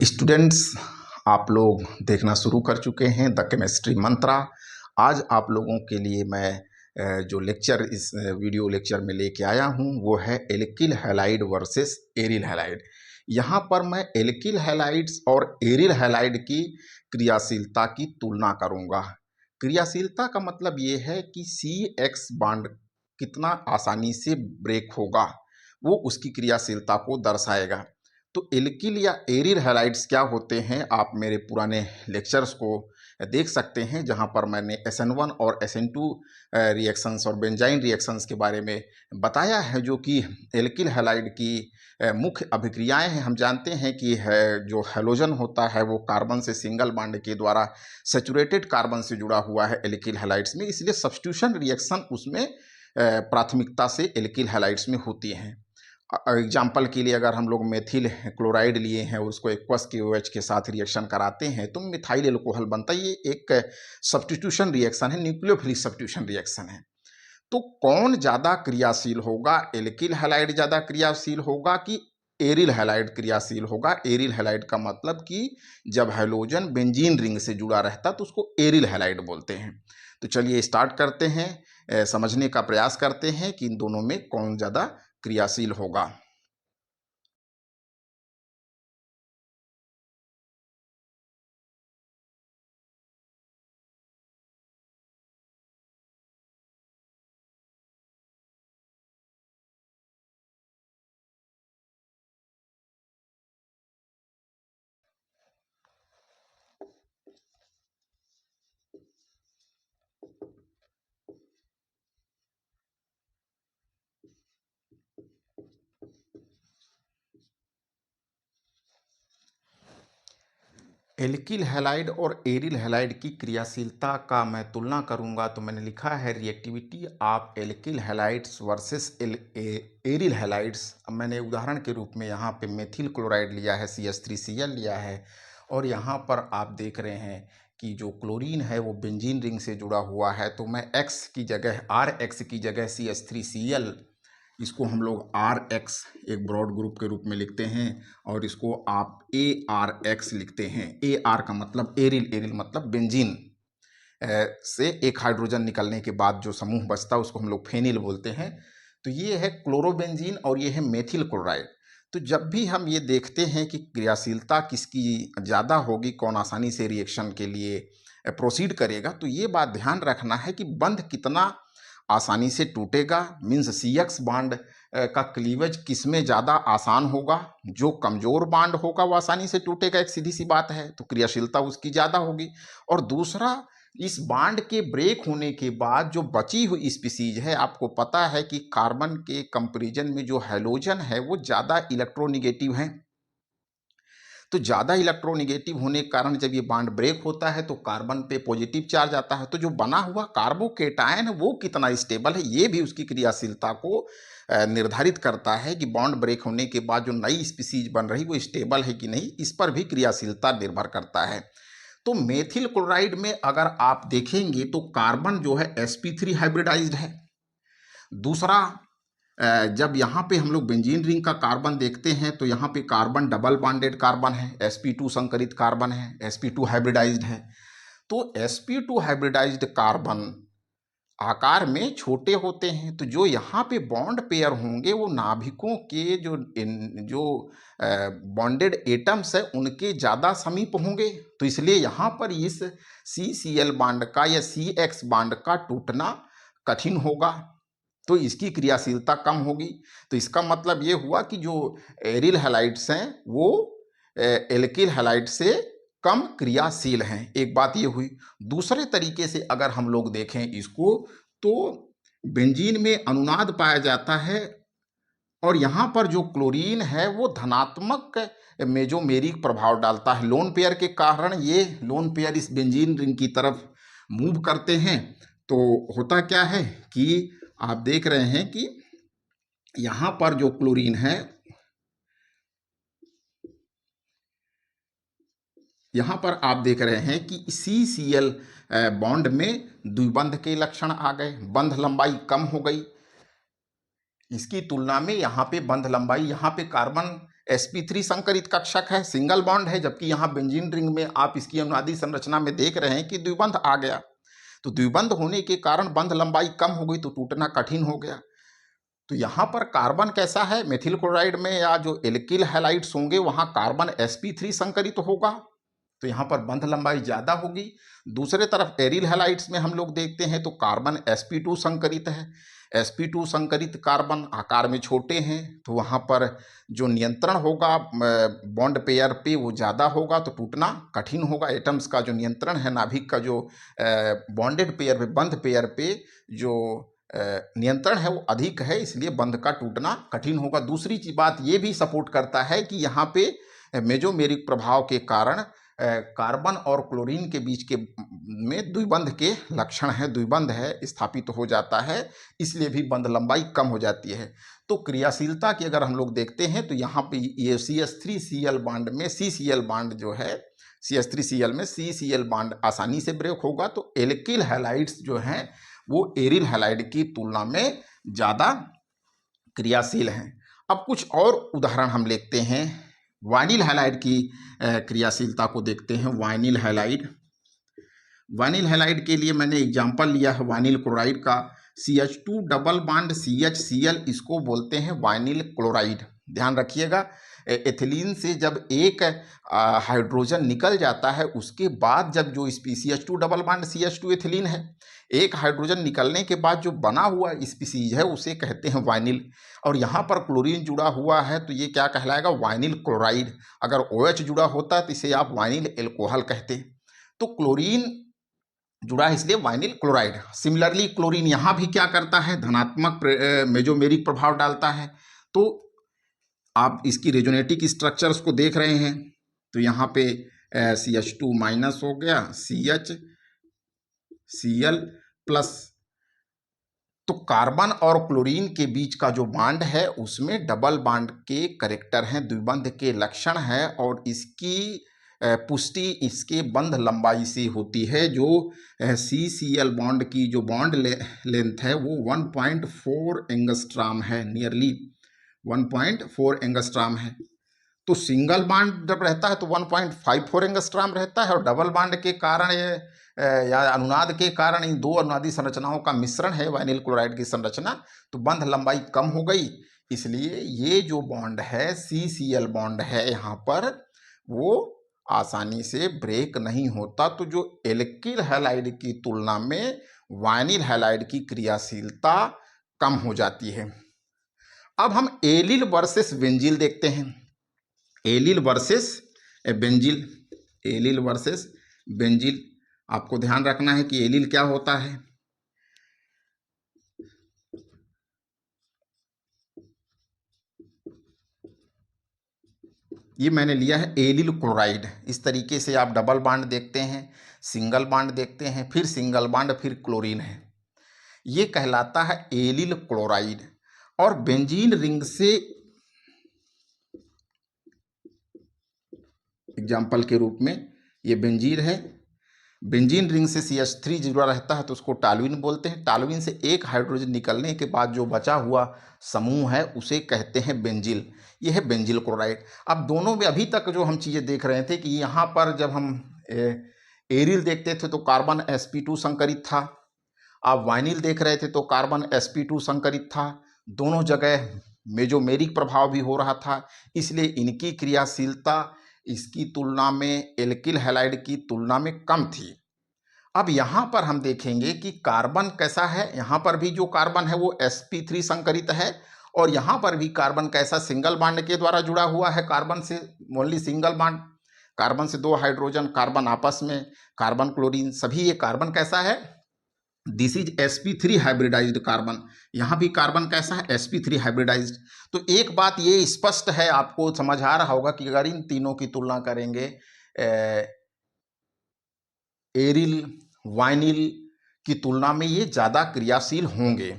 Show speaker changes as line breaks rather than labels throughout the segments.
Students, आप लोग देखना शुरू कर चुके हैं द केमिस्ट्री मंत्रा। आज आप लोगों के लिए मैं जो लेक्चर इस वीडियो लेक्चर में लेके आया हूं वो है alkyl halide versus aryl halide. यहाँ पर मैं एल्किल हैलाइड्स और एरिल हैलाइड की क्रियाशीलता की तुलना करूँगा। क्रियाशीलता का मतलब ये है कि CX बॉन्ड कितना आसानी से ब्रेक होगा, वो उसकी क्रियाशीलता को दर्शाएगा। तो एल्किल या एरिल हैलाइड्स क्या होते हैं, आप मेरे पुराने लेक्चर्स को देख सकते हैं, जहां पर मैंने SN1 और SN2 रिएक्शंस और बेंजाइन रिएक्शंस के बारे में बताया है, जो कि एल्किल हैलाइड की मुख्य अभिक्रियाएं हैं। हम जानते हैं कि जो हैलोजन होता है वो कार्बन से सिंगल बॉन्ड के द्वारा सैचुरेटेड कार्बन से जुड़ा हुआ है एल्किल हैलाइड्स में, इसलिए सब्स्टिट्यूशन रिएक्शन उसमें प्राथमिकता से एल्किल हैलाइड्स में होती हैं। एग्जाम्पल के लिए अगर हम लोग मेथिल क्लोराइड लिए हैं और उसको एक्वस KOH के साथ रिएक्शन कराते हैं तो मिथाइल एल्कोहल बनता है। ये एक सब्स्टिट्यूशन रिएक्शन है, न्यूक्लियोफिलिक सब्स्टिट्यूशन रिएक्शन है। तो कौन ज़्यादा क्रियाशील होगा, एल्किल हैलाइड ज़्यादा क्रियाशील होगा कि एरिल हैलाइड क्रियाशील होगा? एरिल हैलाइड का मतलब कि जब हैलोजन बेंजीन रिंग से जुड़ा रहता तो उसको एरिल हैलाइड बोलते हैं। तो चलिए स्टार्ट करते हैं, समझने का प्रयास करते हैं कि इन दोनों में कौन ज़्यादा क्रियाशील होगा। एल्किल हैलाइड और एरिल हैलाइड की क्रियाशीलता का मैं तुलना करूंगा तो मैंने लिखा है reactivity of alkyl halides versus aryl halides. अब मैंने उदाहरण के रूप में यहाँ पे मेथिल क्लोराइड लिया है, CH3Cl लिया है, और यहाँ पर आप देख रहे हैं कि जो क्लोरीन है वो बेंजीन रिंग से जुड़ा हुआ है। तो मैं X की जगह RX की जगह CH3Cl, इसको हम लोग RX एक ब्रॉड ग्रुप के रूप में लिखते हैं, और इसको आप ARX लिखते हैं। AR का मतलब एरिल, एरिल मतलब बेंजीन से एक हाइड्रोजन निकलने के बाद जो समूह बचता है उसको हम लोग फेनिल बोलते हैं। तो ये है क्लोरोबेंजीन और ये है मेथिल क्लोराइड। तो जब भी हम ये देखते हैं कि क्रियाशीलता किसकी ज़्यादा होगी, कौन आसानी से रिएक्शन के लिए प्रोसीड करेगा, तो ये बात ध्यान रखना है कि बंध कितना आसानी से टूटेगा, मीन्स CX बॉन्ड का क्लीवेज किस में ज़्यादा आसान होगा। जो कमज़ोर बॉन्ड होगा वो आसानी से टूटेगा, एक सीधी सी बात है, तो क्रियाशीलता उसकी ज़्यादा होगी। और दूसरा, इस बॉन्ड के ब्रेक होने के बाद जो बची हुई स्पीसीज है, आपको पता है कि कार्बन के कंपैरिजन में जो हैलोजन है वो ज़्यादा इलेक्ट्रोनिगेटिव है। तो ज़्यादा इलेक्ट्रोनिगेटिव होने के कारण जब ये बॉन्ड ब्रेक होता है तो कार्बन पे पॉजिटिव चार्ज आता है, तो जो बना हुआ कार्बोकेटायन है वो कितना स्टेबल है, ये भी उसकी क्रियाशीलता को निर्धारित करता है कि बॉन्ड ब्रेक होने के बाद जो नई स्पीसीज बन रही वो स्टेबल है कि नहीं, इस पर भी क्रियाशीलता निर्भर करता है। तो मेथिल क्लोराइड में अगर आप देखेंगे तो कार्बन जो है sp3 हाइब्रिडाइज्ड है। दूसरा, जब यहाँ पे हम लोग बेंजीन रिंग का कार्बन देखते हैं तो यहाँ पे कार्बन डबल बॉन्डेड कार्बन है, sp2 संकरित कार्बन है, sp2 हाइब्रिडाइज्ड है। तो sp2 हाइब्रिडाइज्ड कार्बन आकार में छोटे होते हैं, तो जो यहाँ पे बॉन्ड पेयर होंगे वो नाभिकों के जो बॉन्डेड एटम्स है उनके ज़्यादा समीप होंगे। तो इसलिए यहाँ पर इस CCl बॉन्ड का या CX बॉन्ड का टूटना कठिन होगा, तो इसकी क्रियाशीलता कम होगी। तो इसका मतलब ये हुआ कि जो एरिल हैलाइड्स हैं वो एल्किल हैलाइड से कम क्रियाशील हैं। एक बात ये हुई। दूसरे तरीके से अगर हम लोग देखें इसको, तो बेंजीन में अनुनाद पाया जाता है, और यहाँ पर जो क्लोरीन है वो धनात्मक मेजोमेरिक प्रभाव डालता है। लोन पेयर के कारण ये लोन पेयर इस बेंजीन रिंग की तरफ मूव करते हैं। तो होता क्या है कि आप देख रहे हैं कि यहाँ पर जो क्लोरीन है, यहाँ पर आप देख रहे हैं कि CCl बॉन्ड में द्विबंध के लक्षण आ गए, बंध लंबाई कम हो गई। इसकी तुलना में यहाँ पे बंध लंबाई, यहाँ पे कार्बन sp3 संकरित कक्षक है, सिंगल बॉन्ड है, जबकि यहाँ बेंजीन रिंग में आप इसकी अनुनादी संरचना में देख रहे हैं कि द्विबंध आ गया। तो द्विबंध होने के कारण बंध लंबाई कम हो गई तो टूटना कठिन हो गया। तो यहाँ पर कार्बन कैसा है, मेथिल क्लोराइड में या जो एल्किल हैलाइड्स होंगे वहाँ कार्बन sp3 संकरित होगा, तो यहाँ पर बंध लंबाई ज़्यादा होगी। दूसरे तरफ एरिल हैलाइड्स में हम लोग देखते हैं तो कार्बन sp2 संकरित है। sp2 संकरित कार्बन आकार में छोटे हैं, तो वहाँ पर जो नियंत्रण होगा बॉन्ड पेयर पे वो ज़्यादा होगा, तो टूटना कठिन होगा। एटम्स का जो नियंत्रण है, नाभिक का जो बॉन्डेड पेयर पे, बंध पेयर पे जो नियंत्रण है वो अधिक है, इसलिए बंध का टूटना कठिन होगा। दूसरी चीज बात ये भी सपोर्ट करता है कि यहाँ पे मेजोमेरिक प्रभाव के कारण कार्बन और क्लोरीन के बीच के में द्विबंध के लक्षण है, द्विबंध है स्थापित हो जाता है, इसलिए भी बंध लंबाई कम हो जाती है। तो क्रियाशीलता की अगर हम लोग देखते हैं तो यहाँ पे ये CH3Cl बांड में CCl बांड जो है, CH3Cl में CCl बांड आसानी से ब्रेक होगा। तो एल्किल हैलाइड्स जो हैं वो एरिल हैलाइड की तुलना में ज़्यादा क्रियाशील हैं। अब कुछ और उदाहरण हम लेते हैं, वाइनिल हैलाइड की क्रियाशीलता को देखते हैं। वाइनिल हैलाइड, वाइनिल हैलाइड के लिए मैंने एग्जांपल लिया है वाइनिल क्लोराइड का, CH2 डबल बॉन्ड CHCl, इसको बोलते हैं वाइनिल क्लोराइड। ध्यान रखिएगा, एथिलीन से जब एक हाइड्रोजन निकल जाता है उसके बाद जब जो CH2 double bond CH2 ethylene है, एक हाइड्रोजन निकलने के बाद जो बना हुआ स्पीसीज है उसे कहते हैं वाइनिल। और यहाँ पर क्लोरीन जुड़ा हुआ है तो ये क्या कहलाएगा, वाइनिल क्लोराइड। अगर OH जुड़ा होता है तो इसे आप वाइनिल एल्कोहल कहते। तो क्लोरीन जुड़ा है इसलिए वाइनिल क्लोराइड। सिमिलरली क्लोरीन यहाँ भी क्या करता है, धनात्मक मेजोमेरिक प्रभाव डालता है। तो आप इसकी रेजोनेटिक स्ट्रक्चर्स को देख रहे हैं, तो यहाँ पे CH2 माइनस हो गया, CHCl प्लस। तो कार्बन और क्लोरीन के बीच का जो बॉन्ड है उसमें डबल बॉन्ड के कैरेक्टर हैं, द्विबंध के लक्षण है, और इसकी पुष्टि इसके बंध लंबाई से होती है। जो CCl बॉन्ड की जो बॉन्ड लेंथ है वो 1.4 एंगस्ट्राम है, नियरली 1.4 एंगस्ट्राम है। तो सिंगल बॉन्ड जब रहता है तो 1.54 एंगस्ट्राम रहता है, और डबल बॉन्ड के कारण या अनुनाद के कारण इन दो अनुनादी संरचनाओं का मिश्रण है वाइनिल क्लोराइड की संरचना, तो बंध लंबाई कम हो गई। इसलिए ये जो बॉन्ड है CCl बॉन्ड है यहाँ पर वो आसानी से ब्रेक नहीं होता। तो जो एल्किल हैलाइड की तुलना में वाइनिल हैलाइड की क्रियाशीलता कम हो जाती है। अब हम एलिल वर्सेस बेंजील देखते हैं। Allyl versus benzyl, allyl versus benzyl. आपको ध्यान रखना है कि एलिल क्या होता है। ये मैंने लिया है एलिल क्लोराइड। इस तरीके से आप डबल बॉन्ड देखते हैं, सिंगल बॉन्ड देखते हैं, फिर सिंगल बॉन्ड, फिर क्लोरीन है, ये कहलाता है एलिल क्लोराइड। और बेंजीन रिंग से एग्जाम्पल के रूप में ये बेंजीन है, बेंजीन रिंग से CH3 जुड़ा रहता है तो उसको टॉल्यूइन बोलते हैं। टॉल्यूइन से एक हाइड्रोजन निकलने के बाद जो बचा हुआ समूह है उसे कहते हैं बेंजील। ये है बेंजील क्लोराइड। अब दोनों में अभी तक जो हम चीज़ें देख रहे थे कि यहाँ पर जब हम एरिल देखते थे तो कार्बन sp2 संकरित था, आप वाइनिल देख रहे थे तो कार्बन sp2 संकरित था। दोनों जगह मेजोमेरिक प्रभाव भी हो रहा था, इसलिए इनकी क्रियाशीलता इसकी तुलना में एल्किल हैलाइड की तुलना में कम थी। अब यहाँ पर हम देखेंगे कि कार्बन कैसा है। यहाँ पर भी जो कार्बन है वो sp3 संकरित है, और यहाँ पर भी कार्बन कैसा, सिंगल बॉन्ड के द्वारा जुड़ा हुआ है, कार्बन से ओनली सिंगल बॉन्ड, कार्बन से दो हाइड्रोजन, कार्बन आपस में, कार्बन क्लोरीन सभी, ये कार्बन कैसा है, this is sp3 hybridised carbon. यहाँ भी कार्बन कैसा है, sp3 हाइब्रिडाइज्ड। तो एक बात ये स्पष्ट है, आपको समझ आ रहा होगा कि अगर इन तीनों की तुलना करेंगे एरिल वाइनिल की तुलना में ये ज़्यादा क्रियाशील होंगे,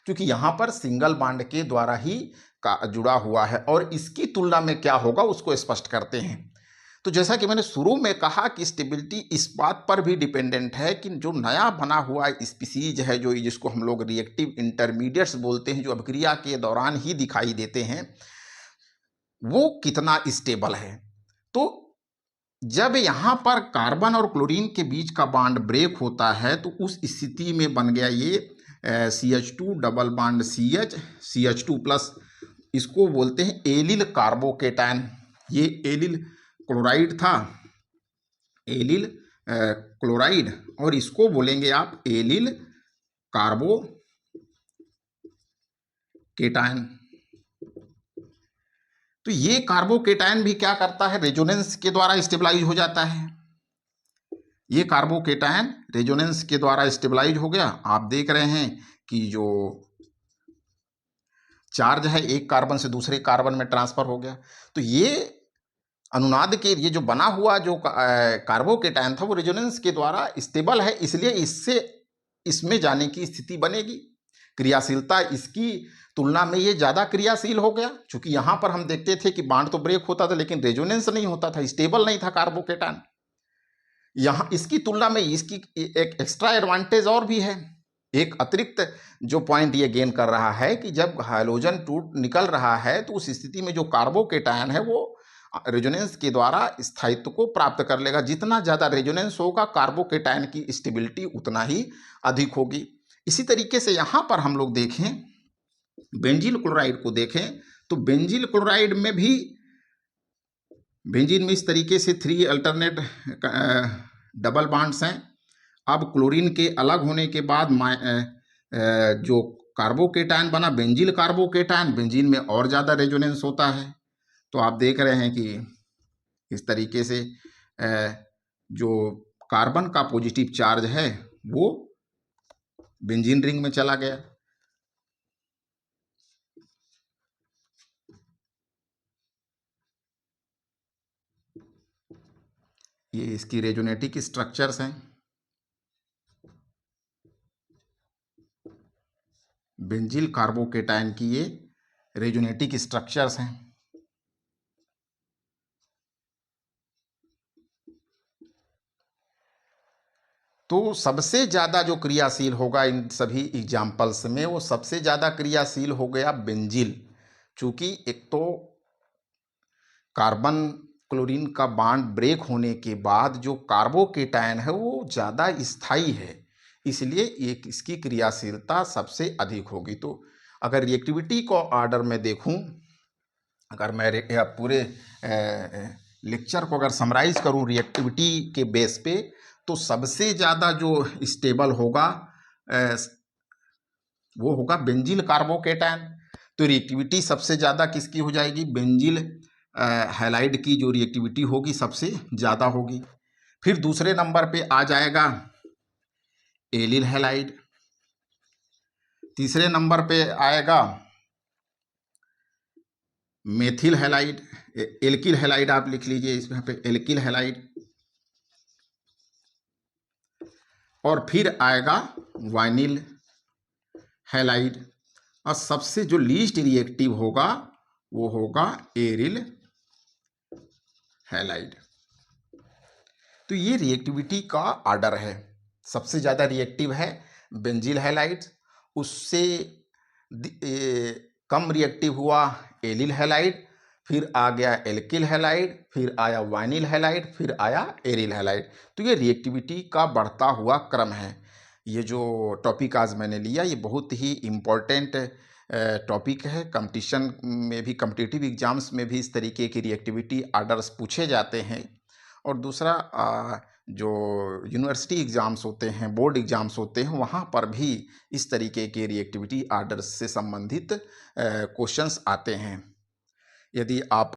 क्योंकि यहाँ पर सिंगल बॉन्ड के द्वारा ही जुड़ा हुआ है। और इसकी तुलना में क्या होगा उसको स्पष्ट करते हैं। तो जैसा कि मैंने शुरू में कहा कि स्टेबिलिटी इस बात पर भी डिपेंडेंट है कि जो नया बना हुआ स्पीसीज है, जो जिसको हम लोग रिएक्टिव इंटरमीडिएट्स बोलते हैं, जो अभिक्रिया के दौरान ही दिखाई देते हैं, वो कितना स्टेबल है। तो जब यहाँ पर कार्बन और क्लोरीन के बीच का बॉन्ड ब्रेक होता है तो उस स्थिति में बन गया ये CH2 double bond CH2 plus, इसको बोलते हैं एलिल कार्बोकेटायन। ये एलिल क्लोराइड था, एलिल क्लोराइड, और इसको बोलेंगे आप एलिल कार्बोकेटायन। तो ये कार्बोकेटायन भी क्या करता है, रेजोनेंस के द्वारा स्टेबलाइज हो जाता है। ये कार्बोकेटायन रेजोनेंस के द्वारा स्टेबलाइज हो गया। आप देख रहे हैं कि जो चार्ज है एक कार्बन से दूसरे कार्बन में ट्रांसफर हो गया। तो ये अनुनाद के ये जो बना हुआ जो कार्बोकेटायन था वो रेजोनेंस के द्वारा स्टेबल है, इसलिए इससे इसमें जाने की स्थिति बनेगी। क्रियाशीलता इसकी तुलना में ये ज़्यादा क्रियाशील हो गया, क्योंकि यहाँ पर हम देखते थे कि बांड तो ब्रेक होता था लेकिन रेजोनेंस नहीं होता था, स्टेबल नहीं था कार्बोकेटायन। यहाँ इसकी तुलना में इसकी एक एक्स्ट्रा एडवांटेज और भी है। एक अतिरिक्त जो पॉइंट ये गेन कर रहा है कि जब हाइड्रोजन टूट निकल रहा है तो उस स्थिति में जो कार्बोकेटायन है वो रेजोनेंस के द्वारा स्थायित्व को प्राप्त कर लेगा। जितना ज़्यादा रेजोनेंस होगा कार्बोकेटायन की स्टेबिलिटी उतना ही अधिक होगी। इसी तरीके से यहाँ पर हम लोग देखें, बेंजील क्लोराइड को देखें तो बेंजील क्लोराइड में भी, बेंजीन में इस तरीके से 3 अल्टरनेट डबल बॉन्ड्स हैं। अब क्लोरीन के अलग होने के बाद जो कार्बोकेटायन बना बेंजील कार्बोकेटायन, बेंजीन में और ज़्यादा रेजोनेंस होता है। तो आप देख रहे हैं कि इस तरीके से जो कार्बन का पॉजिटिव चार्ज है वो बेंजीन रिंग में चला गया। ये इसकी रेजोनेटिक स्ट्रक्चर्स हैं। बेंजील कार्बोकेटायन की ये रेजोनेटिक स्ट्रक्चर्स हैं। तो सबसे ज़्यादा जो क्रियाशील होगा इन सभी एग्जाम्पल्स में, वो सबसे ज़्यादा क्रियाशील हो गया बेंजील। चूँकि एक तो कार्बन क्लोरीन का बॉन्ड ब्रेक होने के बाद जो कार्बोकेटायन है वो ज़्यादा स्थायी है, इसलिए एक इसकी क्रियाशीलता सबसे अधिक होगी। तो अगर रिएक्टिविटी को ऑर्डर में देखूं, अगर मैं पूरे लेक्चर को अगर समराइज करूं रिएक्टिविटी के बेस पे, तो सबसे ज़्यादा जो स्टेबल होगा वो होगा बेंजील कार्बोकेटायन। तो रिएक्टिविटी सबसे ज़्यादा किसकी हो जाएगी, बेंजील हैलाइड की जो रिएक्टिविटी होगी सबसे ज़्यादा होगी। फिर दूसरे नंबर पे आ जाएगा एलिल हैलाइड, तीसरे नंबर पे आएगा मेथिल हैलाइड, एल्किल हैलाइड आप लिख लीजिए इसमें पे एल्किल हैलाइड, और फिर आएगा वाइनिल हैलाइड, और सबसे जो लीस्ट रिएक्टिव होगा वो होगा एरिल हैलाइड। तो ये रिएक्टिविटी का ऑर्डर है। सबसे ज़्यादा रिएक्टिव है बेंजील हैलाइड, उससे कम रिएक्टिव हुआ एलिल हैलाइड, फिर आ गया एल्किल हैलाइड, फिर आया वाइनिल हैलाइड, फिर आया एरिल हैलाइड। तो ये रिएक्टिविटी का बढ़ता हुआ क्रम है। ये जो टॉपिक आज मैंने लिया ये बहुत ही इम्पोर्टेंट टॉपिक है। कंपटीशन में भी, कॉम्पिटिटिव एग्जाम्स में भी इस तरीके की रिएक्टिविटी ऑर्डर्स पूछे जाते हैं। और दूसरा जो यूनिवर्सिटी एग्ज़ाम्स होते हैं, बोर्ड एग्ज़ाम्स होते हैं, वहाँ पर भी इस तरीके के रिएक्टिविटी ऑर्डर्स से संबंधित क्वेश्चंस आते हैं। यदि आप